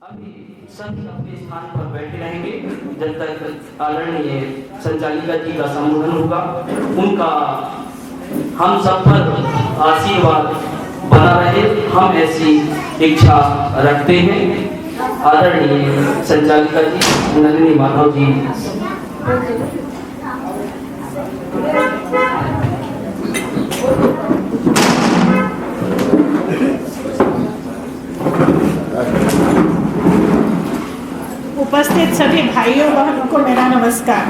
अभी सब अपने स्थान पर बैठे रहेंगे जब तक आदरणीय संचालिका जी का संबोधन होगा। उनका हम सब पर आशीर्वाद बना रहे, हम ऐसी इच्छा रखते हैं। आदरणीय संचालिका जी नलिनी माधव जी। उपस्थित सभी भाइयों बहनों को मेरा नमस्कार।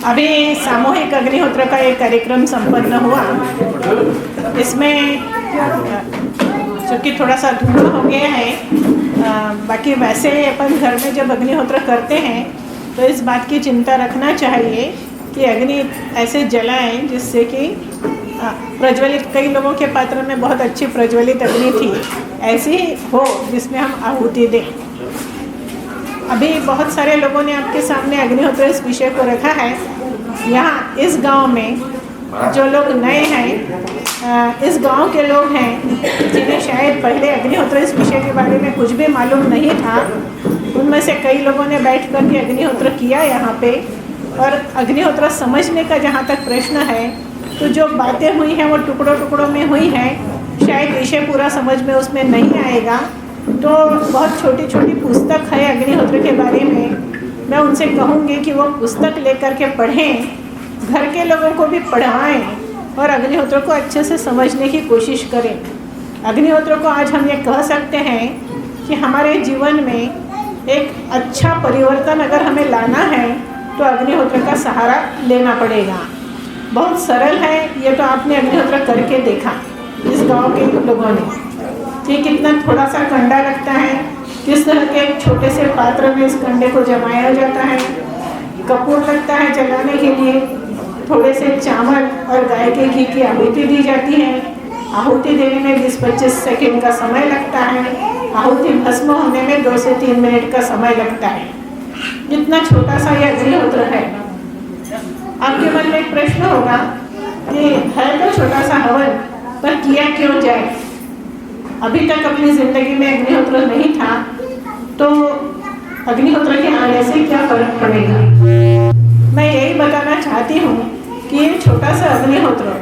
अभी सामूहिक अग्निहोत्र का एक कार्यक्रम संपन्न हुआ। इसमें चूँकि थोड़ा सा धुआं हो गया है, बाकी वैसे अपन घर में जब अग्निहोत्र करते हैं तो इस बात की चिंता रखना चाहिए कि अग्नि ऐसे जलाएं जिससे कि प्रज्वलित, कई लोगों के पात्र में बहुत अच्छी प्रज्वलित अग्नि थी, ऐसी हो जिसमें हम आहुति दें। अभी बहुत सारे लोगों ने आपके सामने अग्निहोत्र इस विषय को रखा है। यहाँ इस गांव में जो लोग नए हैं, इस गांव के लोग हैं जिन्हें शायद पहले अग्निहोत्र इस विषय के बारे में कुछ भी मालूम नहीं था, उनमें से कई लोगों ने बैठ कर के अग्निहोत्र किया यहाँ पे। और अग्निहोत्र समझने का जहाँ तक प्रश्न है, तो जो बातें हुई हैं वो टुकड़ों टुकड़ों में हुई हैं, शायद विषय पूरा समझ में उसमें नहीं आएगा। तो बहुत छोटी छोटी पुस्तक है अग्निहोत्र के बारे में, मैं उनसे कहूँगी कि वो पुस्तक लेकर के पढ़ें, घर के लोगों को भी पढ़ाएं और अग्निहोत्र को अच्छे से समझने की कोशिश करें। अग्निहोत्र को आज हम ये कह सकते हैं कि हमारे जीवन में एक अच्छा परिवर्तन अगर हमें लाना है तो अग्निहोत्र का सहारा लेना पड़ेगा। बहुत सरल है, ये तो आपने अग्निहोत्र करके देखा इस गांव के लोगों ने कि कितना थोड़ा सा कंडा लगता है, किस तरह के एक छोटे से पात्र में इस कंडे को जमाया जाता है, कपूर लगता है जलाने के लिए, थोड़े से चावल और गाय के घी की आहुति दी जाती है। आहुति देने में 20-25 सेकेंड का समय लगता है, आहुति भस्म होने में 2 से 3 मिनट का समय लगता है। इतना छोटा सा यह अग्निहोत्र है। आपके मन में एक प्रश्न होगा कि है तो छोटा सा हवन, पर किया क्यों जाए? अभी तक अपनी जिंदगी में अग्निहोत्र नहीं था, तो अग्निहोत्र के आने से क्या फर्क पड़ेगा? मैं यही बताना चाहती हूँ कि ये छोटा सा अग्निहोत्र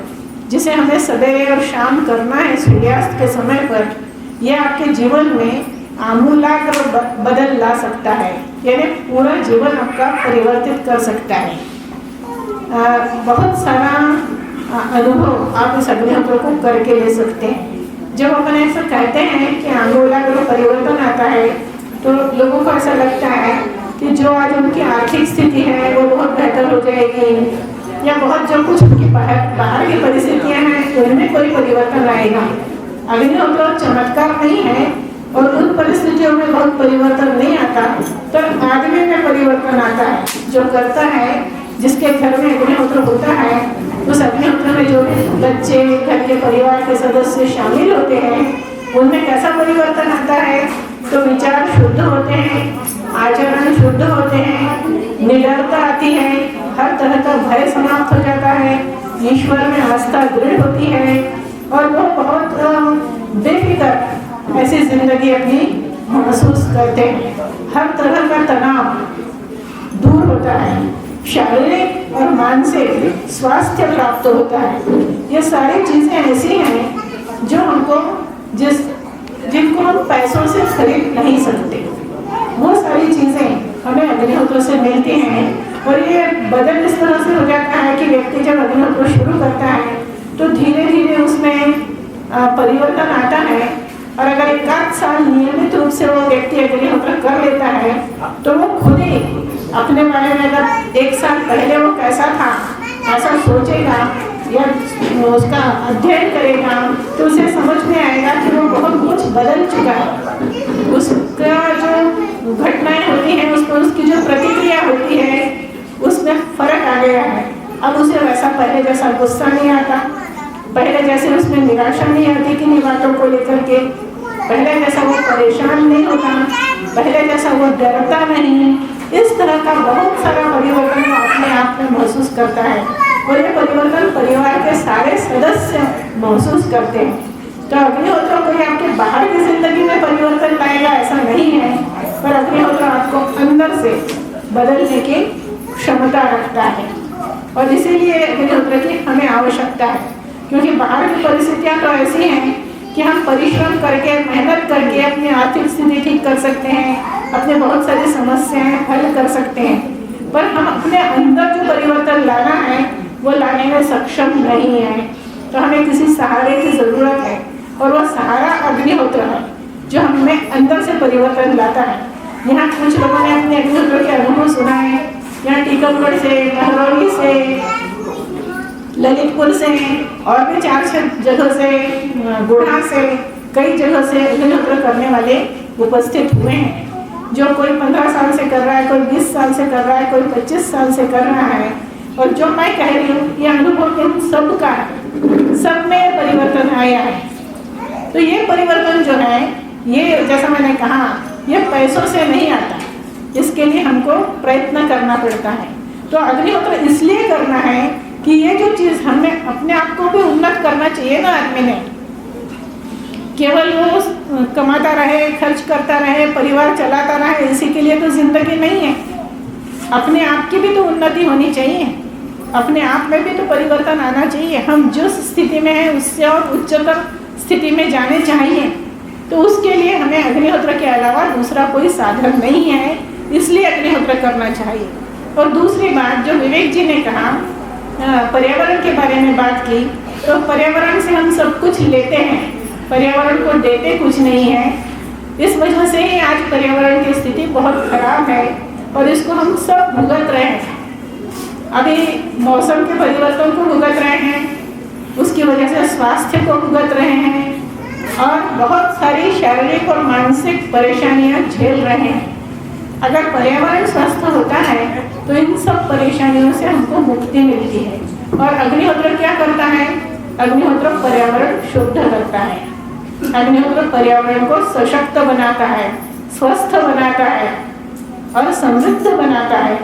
जिसे हमें सवेरे और शाम करना है सूर्यास्त के समय पर, यह आपके जीवन में आमूलाग्र बदल ला सकता है, यानी पूरा जीवन आपका परिवर्तित कर सकता है। बहुत सारा अनुभव आप इस अग्निहोत्र को करके ले सकते हैं। जब अपन ऐसा कहते हैं कि आमूलाग्र परिवर्तन आता है, तो लोगों को ऐसा लगता है कि जो आज उनकी आर्थिक स्थिति है वो बहुत बेहतर हो जाएगी, या बहुत जो कुछ उनकी बाहर की परिस्थितियां हैं उनमें कोई परिवर्तन आएगा। अग्निहोत्र चमत्कार नहीं है और उन परिस्थितियों में बहुत परिवर्तन नहीं आता, तो आदमी में परिवर्तन आता है। जो करता है, जिसके घर में अग्निहोत्र होता है, उस अग्निहोत्र में जो बच्चे, घर के परिवार के सदस्य शामिल होते हैं, उनमें कैसा परिवर्तन आता है? तो विचार शुद्ध होते हैं, आचरण शुद्ध होते हैं, निडरता आती है, हर तरह का भय समाप्त हो जाता है, ईश्वर में आस्था दृढ़ होती है और वो बहुत बेफिक्र ऐसी जिंदगी अपनी महसूस करते हैं। हर तरह का तनाव दूर होता है, शारीरिक और मानसिक स्वास्थ्य प्राप्त होता है। ये सारी चीज़ें ऐसी हैं जो हमको जिनको हम पैसों से खरीद नहीं सकते, वो सारी चीज़ें हमें अग्निहोत्र से मिलती हैं। और ये बदल इस तरह से हो जाता है कि व्यक्ति जब अग्निहोत्र शुरू करता है तो धीरे धीरे उसमें परिवर्तन आता है। और अगर 1 साल नियमित रूप से वो व्यक्ति अग्निहोत्र कर लेता है तो वो खुद ही अपने बारे में, अगर 1 साल पहले वो कैसा था ऐसा सोचेगा या उसका अध्ययन करेगा, तो उसे समझ में आएगा कि वो बहुत कुछ बदल चुका है। उसका जो घटनाएं होती हैं, उस पर उसकी जो प्रतिक्रिया होती है, उसमें फर्क आ गया है। अब उसे वैसा पहले जैसा गुस्सा नहीं आता, पहले जैसे उसमें निराशा नहीं आती किन्हीं बातों को लेकर के, पहले जैसा वो परेशान नहीं होता, पहले जैसा वो डरता नहीं। इस तरह का बहुत सारा परिवर्तन वो अपने आप में महसूस करता है और ये परिवर्तन परिवार के सारे सदस्य महसूस करते हैं। तो अग्निहोत्र कोई आपके बाहर की जिंदगी में परिवर्तन लाएगा ऐसा नहीं है, पर अग्निहोत्र आपको अंदर से बदलने की क्षमता रखता है और इसीलिए अग्निहोत्र की हमें आवश्यकता है। क्योंकि बाहर की परिस्थितियाँ तो ऐसी हैं कि हम परिश्रम करके मेहनत करके अपनी आर्थिक स्थिति ठीक कर सकते हैं, अपने बहुत सारी समस्याएं हल कर सकते हैं, पर हम अपने अंदर जो परिवर्तन लाना है वो लाने में सक्षम नहीं है। तो हमें किसी सहारे की ज़रूरत है और वह सहारा अग्निहोत्र है जो हमें अंदर से परिवर्तन लाता है। यहाँ कुछ लोगों ने अपने अग्निहोत्र के अनुभव सुनाए, यहाँ टीकमगढ़ से, महरौली से, ललितपुर से और भी 4-6 जगह से, गुढ़ा से, कई जगह से अग्निहोत्र करने वाले उपस्थित हुए हैं। जो कोई 15 साल से कर रहा है, कोई 20 साल से कर रहा है, कोई 25 साल से कर रहा है। और जो मैं कह रही हूँ ये अनुभव इन सब का है, सब में परिवर्तन आया है। तो ये परिवर्तन जो है ये जैसा मैंने कहा ये पैसों से नहीं आता, इसके लिए हमको प्रयत्न करना पड़ता है। तो अग्निहोत्र इसलिए करना है कि ये जो चीज़ हमें अपने आप को भी उन्नत करना चाहिए ना। आदमी ने केवल वो कमाता रहे, खर्च करता रहे, परिवार चलाता रहे, इसी के लिए तो जिंदगी नहीं है। अपने आप की भी तो उन्नति होनी चाहिए, अपने आप में भी तो परिवर्तन आना चाहिए। हम जिस स्थिति में हैं उससे और उच्चतर स्थिति में जाने चाहिए, तो उसके लिए हमें अग्निहोत्र के अलावा दूसरा कोई साधन नहीं है, इसलिए अग्निहोत्र करना चाहिए। और दूसरी बात जो विवेक जी ने कहा, पर्यावरण के बारे में बात की, तो पर्यावरण से हम सब कुछ लेते हैं, पर्यावरण को देते कुछ नहीं है। इस वजह से ही आज पर्यावरण की स्थिति बहुत खराब है और इसको हम सब भुगत रहे हैं। अभी मौसम के परिवर्तन को भुगत रहे हैं, उसकी वजह से स्वास्थ्य को भुगत रहे हैं और बहुत सारी शारीरिक और मानसिक परेशानियां झेल रहे हैं। अगर पर्यावरण स्वस्थ होता है तो इन सब परेशानियों से हमको मुक्ति मिलती है। और अग्निहोत्र क्या करता है? अग्निहोत्र पर्यावरण शुद्ध करता है, अग्निहोत्र पर्यावरण को सशक्त बनाता है, स्वस्थ बनाता है और समृद्ध बनाता है।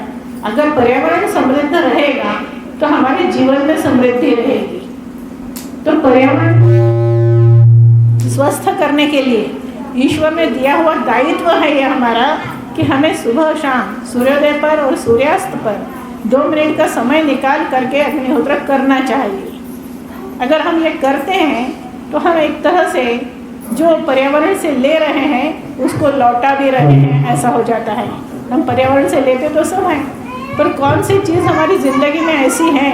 अगर पर्यावरण समृद्ध रहेगा तो हमारे जीवन में समृद्धि रहेगी। तो पर्यावरण स्वस्थ करने के लिए ईश्वर ने दिया हुआ दायित्व है ये हमारा कि हमें सुबह शाम सूर्योदय पर और सूर्यास्त पर 2 मिनट का समय निकाल करके अग्निहोत्र करना चाहिए। अगर हम ये करते हैं तो हम एक तरह से जो पर्यावरण से ले रहे हैं उसको लौटा भी रहे हैं, ऐसा हो जाता है। हम पर्यावरण से लेते तो सब हैं, पर कौन सी चीज़ हमारी ज़िंदगी में ऐसी है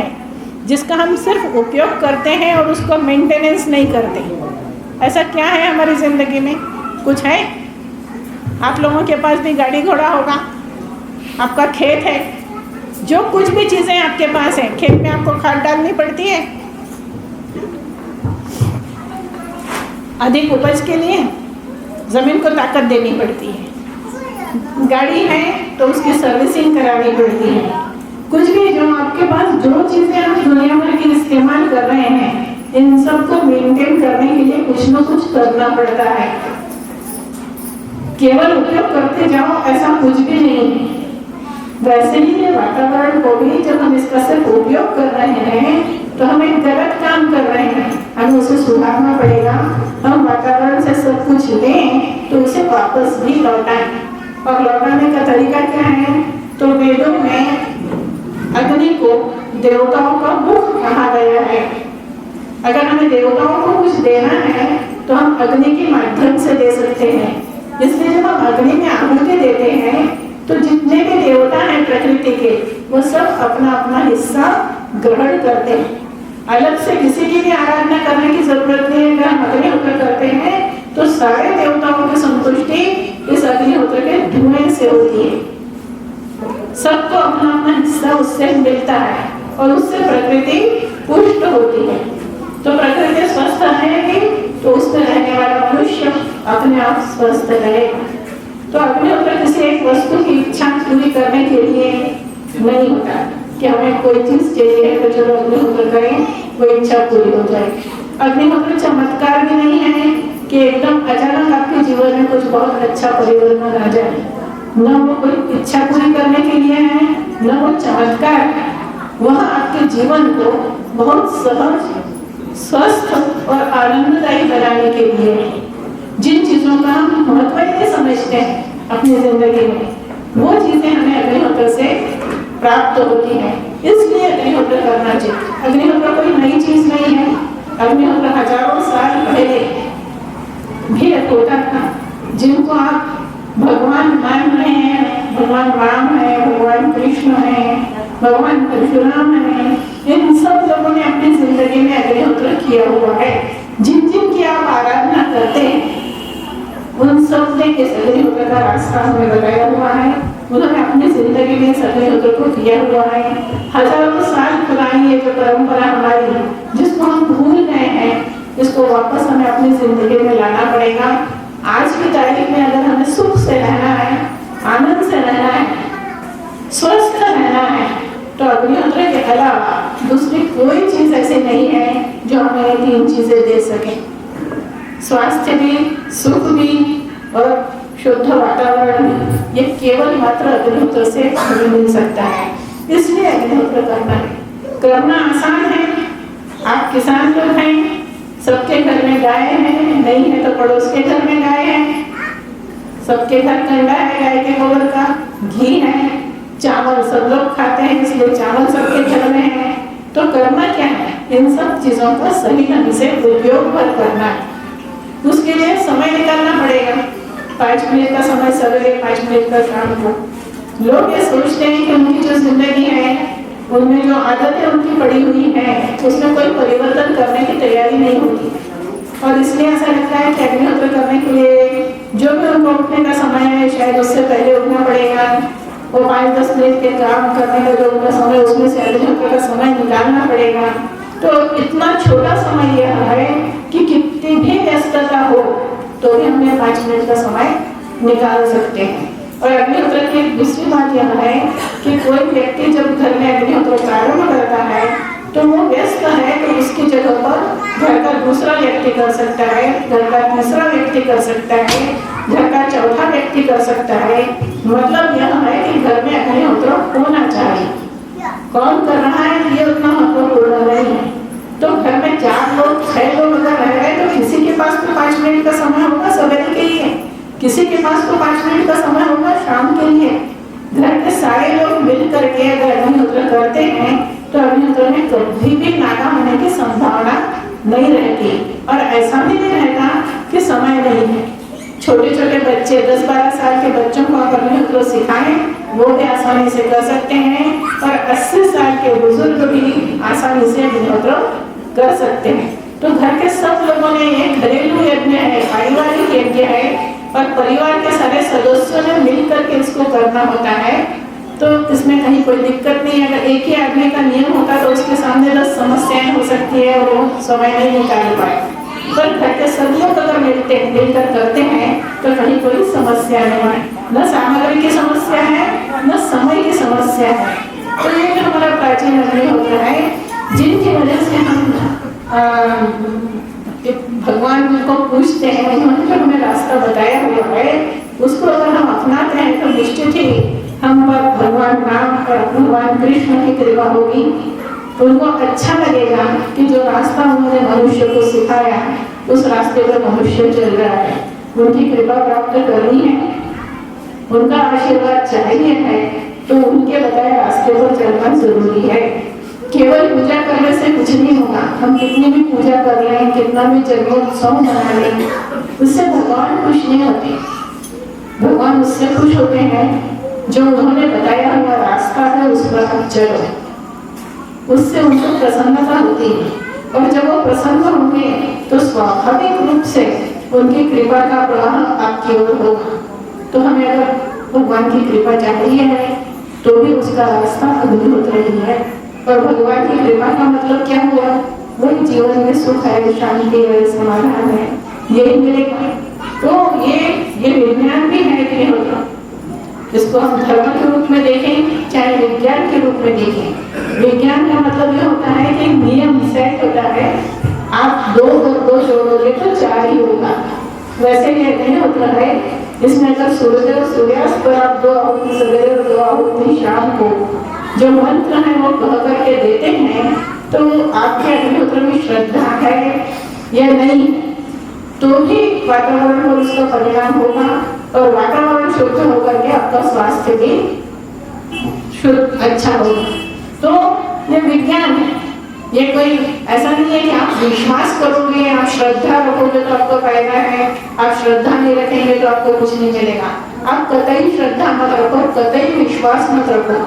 जिसका हम सिर्फ उपयोग करते हैं और उसको मेंटेनेंस नहीं करते? ऐसा क्या है हमारी ज़िंदगी में? कुछ है? आप लोगों के पास भी गाड़ी घोड़ा होगा, आपका खेत है, जो कुछ भी चीज़ें आपके पास हैं, खेत में आपको खाद डालनी पड़ती है अधिक उपज के लिए, ज़मीन को ताकत देनी पड़ती है। गाड़ी है तो उसकी सर्विसिंग करानी पड़ती है। कुछ भी जो आपके पास जो चीज़ें आप दुनिया भर की इस्तेमाल कर रहे हैं, इन सबको मेंटेन करने के लिए कुछ न कुछ करना पड़ता है। केवल उपयोग करते जाओ ऐसा कुछ भी नहीं है। वैसे ही ये वातावरण को भी जब हम इसका सिर्फ उपयोग कर रहे हैं तो हम एक गलत काम कर रहे हैं, हमें उसे सुधारना पड़ेगा। हम वातावरण से सब कुछ लें तो उसे वापस भी लौटाएं। और लौटाने का तरीका क्या है? तो वेदों में अग्नि को देवताओं का मुख कहा गया है। अगर हमें देवताओं को कुछ देना है तो हम अग्नि के माध्यम से दे सकते हैं। इसलिए जब हम अग्नि में आहुति देते हैं तो जितने भी देवता हैं प्रकृति के, वो सब अपना अपना हिस्सा ग्रहण करते हैं। अलग से किसी की भी आराधना करने की जरूरत नहीं है। अगर हम अग्निहोत्र करते हैं तो सारे देवताओं की संतुष्टि इस अग्निहोत्र के धुएं से होती है। सबको अपना अपना हिस्सा उससे मिलता है और उससे प्रकृति पुष्ट होती है। तो प्रकृति स्वस्थ रहेगी तो उसमें रहने वाला मनुष्य अपने आप स्वस्थ रहेगा। तो अग्निहोत्र किसी एक वस्तु की इच्छा पूरी करने के लिए नहीं होता कि हमें कोई चीज चाहिए तो चलो अग्निहोत्र करें, वो इच्छा पूरी हो जाए। अग्निहोत्र चमत्कार भी नहीं है कि एकदम अचानक आपके जीवन में कुछ बहुत अच्छा परिवर्तन आ जाए। न वो कोई इच्छा पूरी करने के लिए है, न वो चमत्कार है। वह आपके जीवन को बहुत सहज स्वस्थ और आनंददायी बनाने के लिए जिन चीजों का हम महत्व नहीं समझते हैं अपनी जिंदगी में, वो चीजें हमें अग्निहोत्र से प्राप्त होती हैं। इसलिए अग्निहोत्र करना चाहिए। अग्निहोत्र कोई नई चीज नहीं है। अग्निहोत्र हजारों साल पहले भी होता था। जिनको आप भगवान मान रहे हैं, भगवान राम है, भगवान कृष्ण है, भगवान परशुराम है, इन सब लोगों ने अपनी जिंदगी में अग्निहोत्र किया हुआ है। जिन जिन की आप आराधना करते हैं उन सब ने इस अग्निहोत्र का रास्ता हमें बताया हुआ है। उन्होंने अपनी जिंदगी में इस अग्निहोत्र को किया हुआ है। हजारों साल पुरानी ये जो परंपरा हमारी, जिसको हम भूल गए हैं, इसको वापस हमें अपनी जिंदगी में लाना पड़ेगा। आज की तारीख में अगर हमें सुख से रहना है, आनंद से रहना है, स्वस्थ रहना है, तो अग्निहोत्र के अलावा दूसरी कोई चीज ऐसी नहीं है जो हमें ये तीन चीजें दे सके। स्वास्थ्य भी, सुख भी और शुद्ध वातावरण भी, ये केवल मात्र अग्निहोत्र से हमें मिल सकता है। इसलिए अग्निहोत्र करना आसान है। आप किसान लोग हैं, सबके घर में गाय है, नहीं है तो पड़ोस के घर में गाय है, सबके घर कंडा है गाय के गोबर का, घी है, चावल सब लोग खाते हैं, इसलिए चावल सबके घर में है। तो करना क्या है? इन सब चीजों का सही ढंग से उपयोग करना है। उसके लिए समय निकालना पड़ेगा। 5 मिनट का समय सवेरे, 5 मिनट का शाम को। लोग ये सोचते हैं कि उनकी जो जिंदगी है, उनमें जो आदतें उनकी पड़ी हुई है, उसमें कोई परिवर्तन करने की तैयारी नहीं होती, और इसलिए ऐसा लगता है कि अग्निहोत्र करने के लिए जो भी उनको उठने का समय है, शायद उससे पहले उठना पड़ेगा। वो 5-10 मिनट के काम करने का जो उनका समय, उसमें से अग्निहोत्र का समय निकालना पड़ेगा। तो इतना छोटा समय यह है कि कितनी भी व्यस्तता हो तो भी हमें 5 मिनट का समय निकाल सकते हैं। और अग्निहोत्र की दूसरी बात यह है कि कोई व्यक्ति जब घर में अग्निहोत्र प्रारंभ करता है तो वो व्यस्त है, तो उसकी जगह पर घर का दूसरा व्यक्ति कर सकता है, घर का तीसरा व्यक्ति कर सकता है, घर का चौथा व्यक्ति कर सकता है। मतलब यह है कि घर में अग्निहोत्र होना चाहिए। कौन कर रहा है ये उतना महत्वपूर्ण नहीं है। तो घर में 4 लोग 6 लोग अगर रह रहे तो किसी के पास तो 5 मिनट का समय होगा सवेरे के लिए, किसी के पास तो 5 मिनट का समय होगा शाम के लिए। घर के सारे लोग मिल करके अगर अग्निहोत्र करते हैं तो अग्निहोत्र में कभी भी नागा होने की संभावना नहीं रहती। और ऐसा भी नहीं रहता कि समय नहीं है। छोटे छोटे बच्चे, 10-12 साल के बच्चों को आप अग्निहोत्र सिखाएं, वो भी आसानी से कर सकते हैं। और 80 साल के बुजुर्ग भी आसानी से अग्निहोत्र कर सकते हैं। तो घर के सब लोगों ने ये घरेलू यज्ञ है, पारिवारिक यज्ञ है, और परिवार के सारे सदस्यों ने मिलकर के इसको करना होता है। तो इसमें कहीं कोई दिक्कत नहीं है। अगर एक ही आदमी का नियम होता तो उसके सामने 10 समस्याएं हो सकती है और वो समय नहीं निकाल पाए। पर घर के सब लोग अगर मिलकर करते हैं तो कहीं कोई समस्या नहीं है, न सामग्री की समस्या है, न समय की समस्या है। तो ये जो हमारा प्राचीन अग्निहोत्र है, जिनकी वजह से हम भगवान को पूछते हैं, उन्होंने जो हमें रास्ता बताया हुआ है, उसको अगर हम अपनाते हैं तो निश्चित ही हम पर भगवान राम और भगवान कृष्ण की कृपा होगी। उनको अच्छा लगेगा कि जो रास्ता उन्होंने मनुष्य को सिखाया उस रास्ते पर मनुष्य चल रहा है। उनकी कृपा प्राप्त करनी है, उनका आशीर्वाद चाहिए है, तो उनके बताए रास्ते पर चलना जरूरी है। केवल पूजा करने से कुछ नहीं होगा। हम कितनी भी पूजा कर लें, कितना भी जन्मोत्सव मना लें, उससे भगवान खुश नहीं होते। भगवान उससे खुश होते हैं जो उन्होंने बताया हुआ रास्ता है उस पर आप चलो, उससे उनको प्रसन्नता होती है। और जब वो प्रसन्न होंगे तो स्वाभाविक रूप से उनकी कृपा का प्रवाह आपकी ओर होगा। तो हमें अगर भगवान की कृपा चाहिए है तो भी उसका रास्ता अग्निहोत्र ही है। और भगवान की कृपा का मतलब क्या हुआ? वही जीवन में सुख है, शांति है, समाधान है, यही मिलेगा। तो ये विज्ञान भी है अग्निहोत्र। इसको हम धर्म के रूप में देखें चाहे विज्ञान के रूप में देखें। विज्ञान का मतलब यह होता है कि नियम सेट होता है, आप 2 और 2 जोड़ोगे तो 4 ही होगा। वैसे ही अग्निहोत्र है, इसमें अगर सूर्योदय और सूर्यास्त पर आप 2 आहुति सवेरे और 2 आहुति शाम को जो मंत्र है वो कह करके देते हैं तो आपके अग्निहोत्र में श्रद्धा है या नहीं, तो ही वातावरण पर उसका परिणाम होगा, और वातावरण शुद्ध होकर के आपका स्वास्थ्य भी शुद्ध अच्छा होगा। तो ये विज्ञान है, ये कोई ऐसा नहीं है कि आप विश्वास करोगे, आप श्रद्धा रखोगे तो आपको फायदा है, आप श्रद्धा नहीं रखेंगे तो आपको कुछ नहीं मिलेगा। आप कतई श्रद्धा मत रखो, कतई विश्वास मत रखो,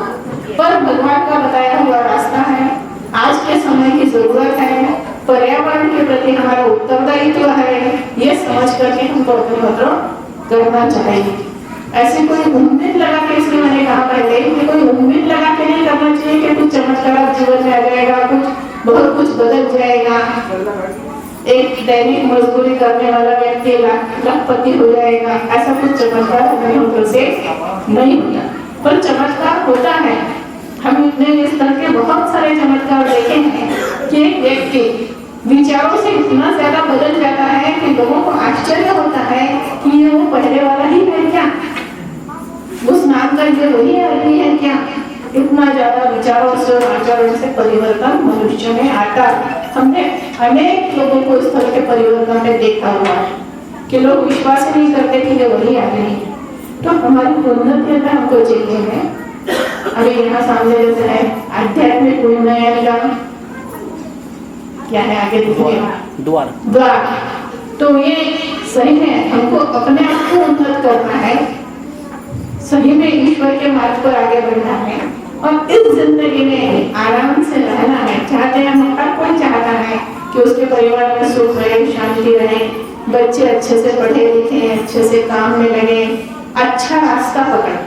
पर भगवान का बताया हुआ रास्ता है, आज के समय की जरूरत है, पर्यावरण के प्रति हमारा उत्तरदायित्व है, ये समझ करके हमको अग्निहोत्र करना चाहिए। ऐसे कोई उम्मीद लगा के, इसलिए मैंने कहा पहले कि कोई उम्मीद लगा के नहीं करना चाहिए कि कुछ चमत्कार जीवन में आ जाएगा, बहुत कुछ बदल जाएगा, एक दैनिक मजदूरी करने वाला व्यक्ति लाखपति हो जाएगा, ऐसा कुछ चमत्कार अग्निहोत्र से नहीं होता। पर चमत्कार होता है, हमने इस तरह के बहुत सारे चमत्कार देखे हैं कि एक व्यक्ति विचारों से इतना ज्यादा बदल जाता है कि लोगों को आश्चर्य होता है कि ये वो पहले वाला ही है क्या, उस नाम का ये वही आदमी है क्या। इतना ज्यादा विचारों से और आचरण से परिवर्तन मनुष्य में आता है। हमने अनेक लोगों को इस तरह के परिवर्तन में देखा हुआ है कि लोग विश्वास ही नहीं करते कि ये वही आदमी है। तो हमारी उन्नति में हमको चाहिए है। अभी यहाँ सामने जैसे है आध्यात्मिक उन्नयन का क्या है, आगे देखिए द्वार। तो ये सही है, हमको अपने आप को उन्नत करना है, सही में ईश्वर के मार्ग पर आगे बढ़ना है, और इस जिंदगी में आराम से रहना है। चाहते हैं, हम हर कोई चाहता है कि उसके परिवार में सुख रहे, शांति रहे, बच्चे अच्छे से पढ़े लिखे, अच्छे से काम में लगे, अच्छा रास्ता पकड़े।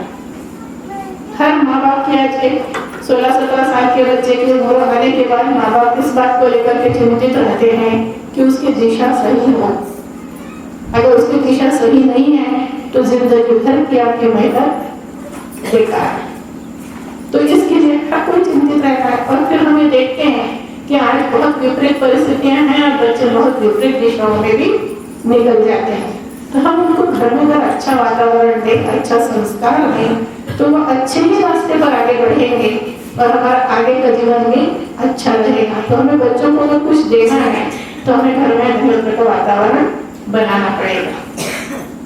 हर माँ बाप की आज एक 16-17 साल के बच्चे की उम्र आने के बाद माँ बाप इस बात को लेकर के चिंतित रहते हैं कि उसकी दिशा सही हो। अगर उसकी दिशा सही नहीं है तो जिंदगी भर की आपकी मेहनत बेकार है। तो इसके लिए हर कोई चिंतित रहता है, और फिर हमें देखते हैं कि आज बहुत विपरीत परिस्थितियां हैं और बच्चे बहुत विपरीत दिशाओं में भी निकल जाते हैं। तो हम उनको घर में अगर अच्छा वातावरण दें, अच्छा संस्कार दें, तो वो अच्छे ही रास्ते पर आगे बढ़ेंगे और हमारा आगे का जीवन भी अच्छा रहेगा। तो हमें बच्चों को अगर कुछ देना है तो हमें घर में अग्निहोत्र का वातावरण बनाना पड़ेगा,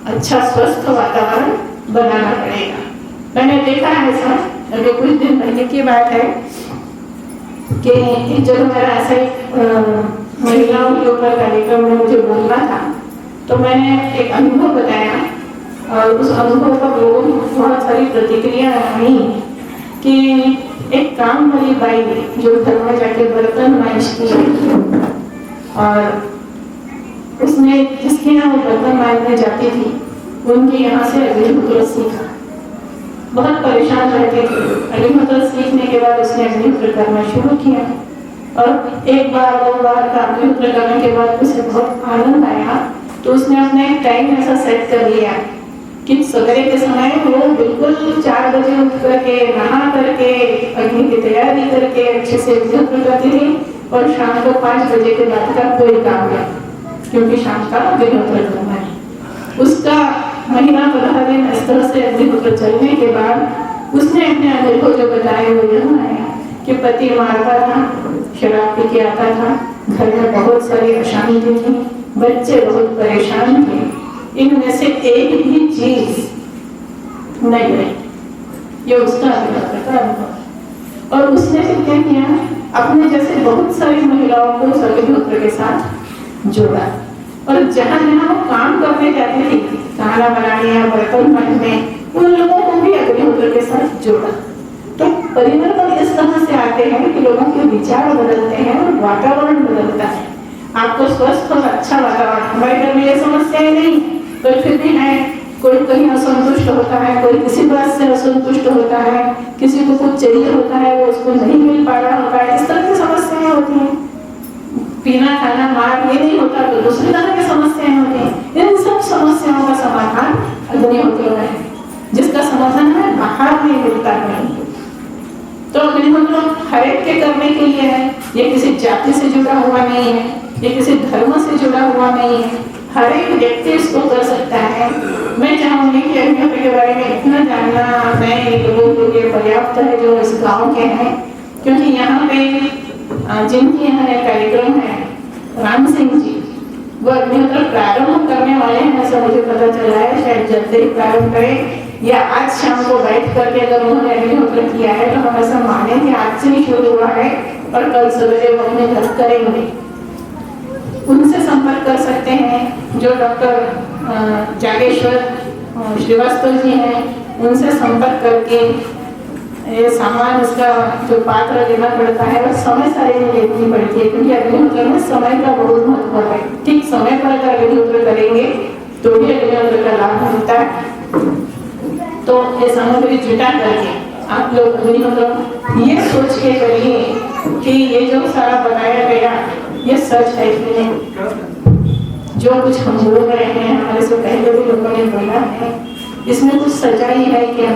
अच्छा स्वस्थ वातावरण बनाना पड़ेगा। मैंने देखा है ऐसा, अभी कुछ दिन पहले की बात है कि जब मेरा ऐसा महिलाओं के ऊपर कार्यक्रम में मुझे बोलना था, तो मैंने एक अनुभव बताया, और उस अनुभव पर लोगों की बहुत सारी प्रतिक्रिया आई कि एक काम वाली बाई जो घर में जाके बर्तन मांजती है, और उसने जिसके यहाँ वो बर्तन मांजने जाती थी उनके यहाँ से अग्निहोत्र सीखा। बहुत परेशान रहते थे, अग्निहोत्र सीखने के बाद उसने अग्निहोत्र करना शुरू किया, और एक बार 2 बार का अग्निहोत्र करने के बाद उसे बहुत आनंद आया। तो उसने अपना एक टाइम ऐसा सेट कर लिया कि सवेरे के समय वो बिल्कुल 4 बजे उठ करके नहा करके अग्नि की तैयारी करके अच्छे से अग्निहोत्र करती थी, और शाम को 5 बजे के बाद का कोई काम नहीं, क्योंकि शाम का अग्निहोत्र करना है। उसका महीना 15 दिन इस तरह से अग्निहोत्र चलने के बाद उसने अपने अनुभव जो बताए वो यह है कि पति मारता था, शराब पी के आता था, घर में बहुत सारी अशांति थी, बच्चे बहुत परेशान थे, इनमें से एक ही चीज नहीं रही। ये उसका अग्निहोत्र का अनुभव। और उसने फिर क्या किया, अपने जैसे बहुत सारी महिलाओं को उस अग्निहोत्र के साथ जोड़ा, और जहाँ जहाँ वो काम करने जाती थी, खाना बनाने या बर्तन मांजने, उन लोगों को भी अग्निहोत्र के साथ जोड़ा। तो परिवर्तन इस तरह से आते हैं कि लोगों के विचार बदलते हैं और वातावरण बदलता है। आपको स्वस्थ और अच्छा वातावरण, हमारे घर में ये समस्याएं नहीं, पर फिर भी है, कोई कहीं असंतुष्ट होता है, कोई किसी बात से असंतुष्ट होता है, किसी को कुछ चाहिए होता है वो उसको नहीं मिल पा रहा होता है, इस तरह की समस्याएं होती हैं। पीना खाना मार ये नहीं होता तो दूसरी तरह की समस्याएं होती हैं। इन सब समस्याओं का समाधान अग्निहोत्र में है, जिसका समाधान है बाहर नहीं मिलता है। तो अग्निहोत्र हर एक के करने के लिए है, ये किसी जाति से जुड़ा हुआ नहीं है, ये किसी धर्म से जुड़ा हुआ नहीं है, हर एक व्यक्ति इसको कर सकता है। मैं चाहूंगी कि अग्निहोत्र के बारे में इतना जानना नए लोगों के लिए पर्याप्त है जो इस गांव के हैं, क्योंकि यहाँ पे जिनके यहाँ एक कार्यक्रम है, राम सिंह जी, वो अग्निहोत्र प्रारंभ करने वाले हैं, ऐसा मुझे पता चला है। शायद जल्दी ही प्रारंभ करें या आज शाम को बैठ करके अगर उन्होंने अग्निहोत्र किया है तो हम ऐसा माने कि आज से ही शुरू हुआ है और कल सवेरे वो अपने घर करेंगे। उनसे संपर्क कर सकते हैं, जो डॉक्टर जागेश्वर श्रीवास्तव जी हैं, उनसे संपर्क करके ये सामान उसका जो पात्र लेना पड़ता है और समय सारे में लेनी पड़ती है, क्योंकि अग्निहोत्र में समय का बहुत महत्व है। ठीक समय पर अगर अग्निहोत्र करेंगे तो भी अग्निहोत्र का लाभ मिलता है। तो ये सामग्री जुटा करके आप लोग अग्निहोत्र ये सोच के करिए कि ये जो सारा बनाया गया ये सच है कि नहीं। जो कुछ हम बोल रहे हैं, हमारे से पहले भी लोगों ने बोला है, इसमें कुछ सच्चाई है क्या?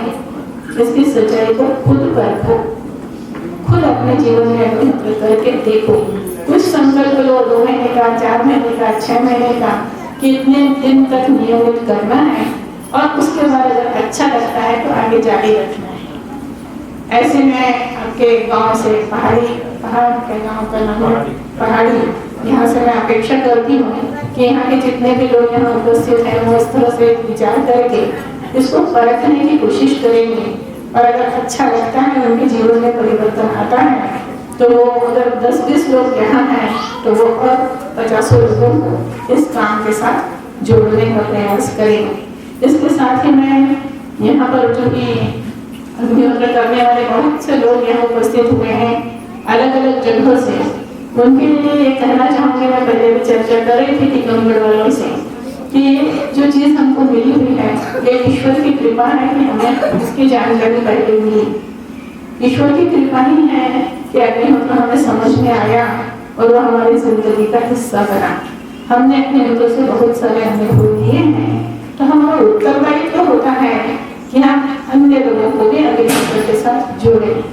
इसकी सच्चाई को खुद परखो, खुद अपने जीवन में अग्निहोत्र करके देखो। कुछ संकल्प लो 2 महीने का, 4 महीने का, 6 महीने का, कि इतने दिन तक नियमित करना है और उसके बाद अगर अच्छा लगता है तो आगे जारी रखना है। ऐसे में आपके गांव से पहाड़ के गांव का नाम पहाड़ी, यहाँ से मैं अपेक्षा करती हूँ कि यहाँ के जितने भी लोग यहाँ उपस्थित हैं वो इस तरह से विचार करके इसको परखने की कोशिश करेंगे और अगर अच्छा लगता है, उनके जीवन में परिवर्तन आता है, तो वो अगर 10-20 लोग यहाँ हैं तो वो और 50 लोगों को इस काम के साथ जोड़ने का प्रयास करेंगे। इसके साथ ही मैं यहाँ पर जो कि अग्निहोत्र करने वाले बहुत से लोग यहाँ उपस्थित हुए हैं अलग अलग जगहों से, उनके लिए ये कहना चाहूँगी, मैं पहले भी चर्चा कर रही थी टीकमगढ़ वालों से, कि जो चीज़ हमको मिली हुई है ये ईश्वर की कृपा है कि हमें इसकी जानकारी पहले मिली। ईश्वर की कृपा ही है कि अग्निहोत्र हमें समझ में आया और वो हमारी जिंदगी का हिस्सा बना। हमने अग्निहोत्र से बहुत सारे अनुभव लिए हैं, तो हमारा उत्तरदायित्व तो होता है कि हम अन्य लोगों को भी अग्निहोत्र के साथ जोड़ें।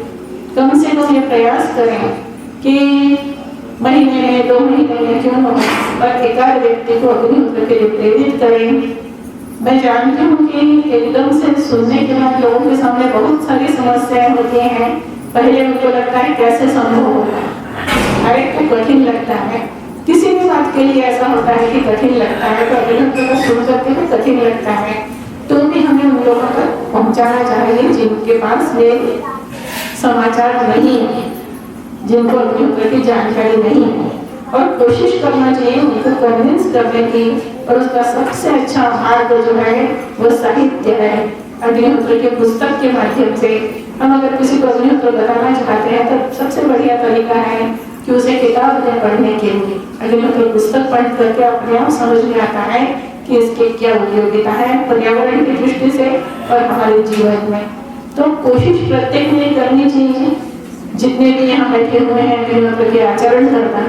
कम से कम ये प्रयास करें कि महीने में 2 महीने में क्यों हो, पर एकाध व्यक्ति को अग्निहोत्र के लिए प्रेरित करें। मैं जानती हूँ कि एकदम से सुनने के बाद लोगों के सामने बहुत सारी समस्याएं होती हैं। पहले उनको लगता है कैसे संभव होगा, हर एक को कठिन लगता है, किसी भी बात के लिए ऐसा होता है कि कठिन लगता है। तो अग्निहोत्र को सुन करके भी कठिन लगता है, तो भी हमें उन लोगों तक पहुँचाना चाहिए जिनके पास ये समाचार नहीं है, जिनको अग्निहोत्र की जानकारी नहीं है, और कोशिश करना चाहिए उनको कन्विंस करने की। और उसका सबसे अच्छा मार्ग जो है वो साहित्य है। अग्निहोत्र के पुस्तक के माध्यम से हम अगर किसी को अग्निहोत्र बताना चाहते हैं तो सबसे बढ़िया तरीका है कि उसे किताब दें पढ़ने के लिए। अग्निहोत्र पुस्तक पढ़ करके अपने आप समझ में आता है कि इसकी क्या उपयोगिता है पर्यावरण की दृष्टि से और हमारे जीवन में। तो कोशिश प्रत्येक ने करनी चाहिए, जितने भी यहाँ बैठे हुए हैं अग्निहोत्र के आचरण करना,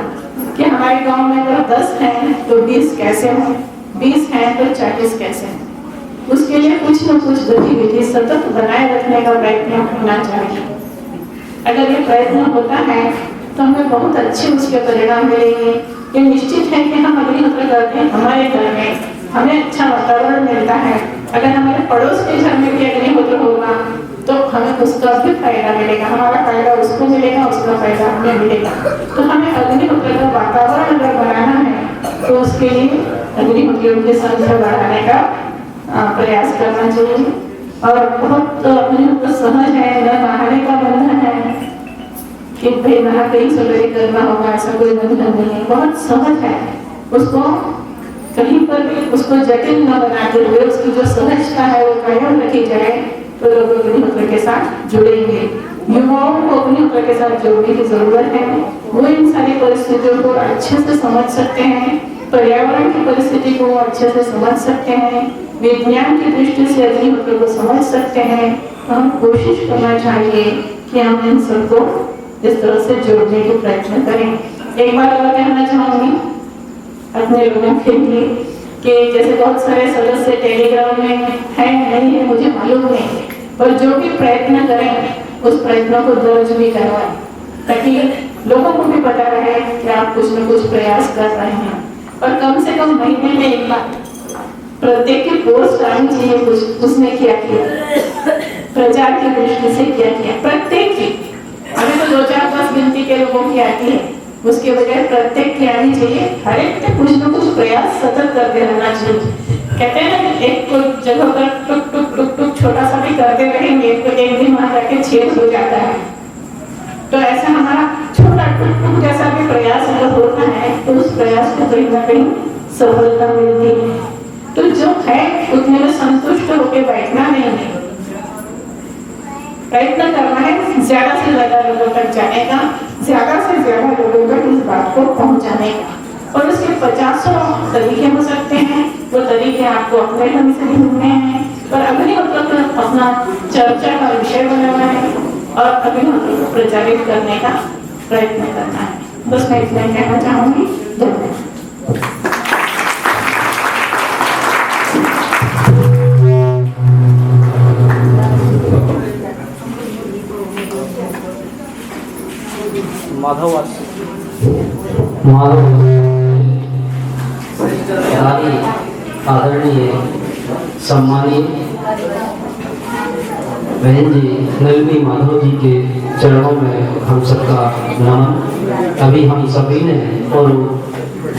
कि हमारे गांव में अगर 10 हैं तो 20 कैसे हों, 20 हैं तो 40 कैसे हों। उसके लिए कुछ न कुछ गतिविधि सतत बनाए रखने का प्रयत्न होना चाहिए। अगर ये प्रयत्न होता है तो हमें बहुत अच्छे उसके परिणाम मिलेंगे। ये निश्चित है कि हम अग्निहोत्र करते हैं, हमारे घर में हमें अच्छा वातावरण मिलता है। अगर हमारे पड़ोस के घर में भी अग्निहोत्र होगा तो हमें उसका भी फायदा मिलेगा, हमारा फायदा उसको मिलेगा, उसका फायदा हमें मिलेगा। तो हमें अग्निहोत्र का वातावरण अगर बनाना है तो उसके लिए अग्निहोत्रियों की संख्या बढ़ाने का प्रयास करना चाहिए। और बहुत अग्निहोत्र सहज है, न नहाने का बंधन है कि भाई नहा कहीं सवेरे करना होगा, ऐसा कोई बंधन नहीं है, बहुत सहज है। उसको कहीं पर भी उसको जटिल न बनाते हुए उसकी जो सहजता है वो कायम रखी जाए तो लोग अग्निहोत्र के साथ जुड़ेंगे। युवाओं को अग्निहोत्र के साथ जोड़ने की जरूरत है। वो इन सारी परिस्थितियों को अच्छे से समझ सकते हैं, पर्यावरण की परिस्थिति को अच्छे से समझ सकते हैं, विज्ञान की दृष्टि से अग्निहोत्र को समझ सकते हैं। तो हम कोशिश करना चाहिए कि हम इन सबको इस तरह से जोड़ने की प्रयत्न करें। एक बात और कहना चाहूंगी अपने लोगों के लिए कि जैसे बहुत सारे सदस्य टेलीग्राम में हैं, नहीं है मुझे मालूम नहीं, पर जो भी प्रयत्न करें उस प्रयत्नों को दर्ज भी करवाएं ताकि लोगों को भी पता रहे कि आप कुछ न कुछ प्रयास कर रहे हैं। और कम से कम महीने में एक बार प्रत्येक की पोस्ट आनी चाहिए, कुछ उसने क्या किया, प्रचार की दृष्टि से क्या किया, प्रत्येक की अभी तो 2-4-10 गिनती के लोगों की आती है, उसके बजाय प्रत्येक की आनी चाहिए। हर एक में कुछ न कुछ प्रयास सतत करते रहना चाहिए। कहते हैं ना, एक को जगह पर टुक टुक टुक टुक छोटा सा भी करते रहेंगे तो एक दिन वहां जाके छेद हो जाता है। तो ऐसा हमारा छोटा टुक टुक जैसा भी प्रयास अगर होता है तो उस प्रयास को कहीं ना कहीं सफलता मिलती है। तो जो है उतने में संतुष्ट होकर बैठना नहीं है, प्रयत्न करना है ज्यादा से ज्यादा लोगों तक जाने का, ज्यादा से ज्यादा लोगों तक इस बात को पहुंचाने का। और उसके 50 तरीके हो सकते हैं, वो तरीके आपको अपने ढंग से ढूंढने हैं। पर अग्निहोत्र अपना चर्चा का विषय बना हुआ है और अग्निहोत्र को प्रचारित करने का प्रयत्न करना है। बस मैं इतना ही कहना चाहूंगी। धन्यवाद। माधव आदरणीय सम्मानीय बहन जी नलिनी माधव जी के चरणों में हम सबका नमन। अभी हम सभी ने और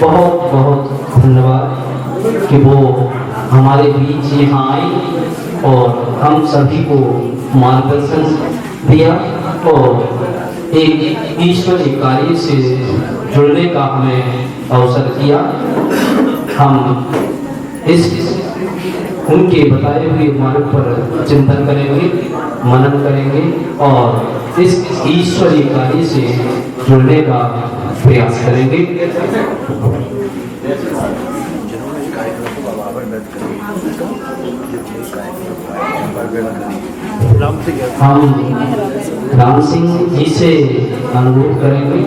बहुत बहुत धन्यवाद कि वो हमारे बीच यहाँ आई और हम सभी को मार्गदर्शन दिया और एक ईश्वरीय कार्य से जुड़ने का हमें अवसर किया। हम इस उनके बताए हुए मार्ग पर चिंतन करेंगे, मनन करेंगे और इस ईश्वरीय कार्य से जुड़ने का प्रयास करेंगे। हम राम सिंह जी से अनुरोध करेंगे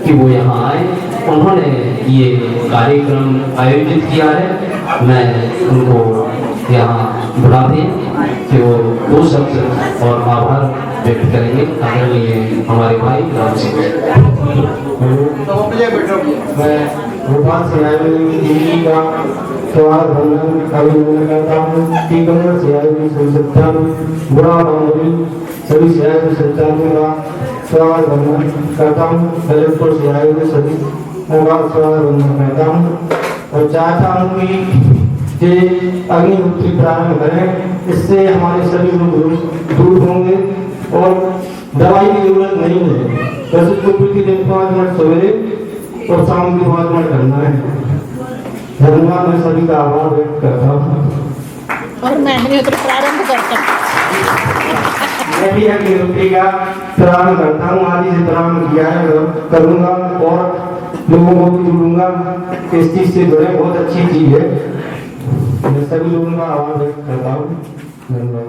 कि वो यहाँ आए। उन्होंने ये कार्यक्रम आयोजित किया है, मैं उनको यहाँ बुला दें कि वो 2 शब्द और आभार व्यक्त करेंगे। आदरणीय हमारे भाई राम सिंह। मैं भोपाल से आए हुए दिल्ली का त्योहार अभिनंदन करता हूँ। टीकमगढ़ से आए हुए बुरा सभी से आए हुए संचालकों का त्योहार वंदन करता हूँ। ललितपुर से आए हुए सभी का त्योहार वंदन करता हूँ और चाहता हूँ कि अग्निहोत्री प्रारंभ करें, इससे हमारे सभी रोग दूर होंगे और दवाई की जरूरत नहीं है। बस उसको प्रतिदिन 5 मिनट सवेरे और शाम की 5 मिनट करना है। धन्यवाद। मैं सभी का आभार व्यक्त करता हूँ और मैं अग्निहोत्र प्रारंभ करता हूँ। मैं भी अग्निहोत्री का प्रारंभ करता हूँ। आज से प्रारंभ किया है, करूँगा और लोगों को भी जुड़ूंगा। इस चीज से जुड़े, बहुत अच्छी चीज है। मैं सभी लोगों का आभार व्यक्त करता हूँ। धन्यवाद।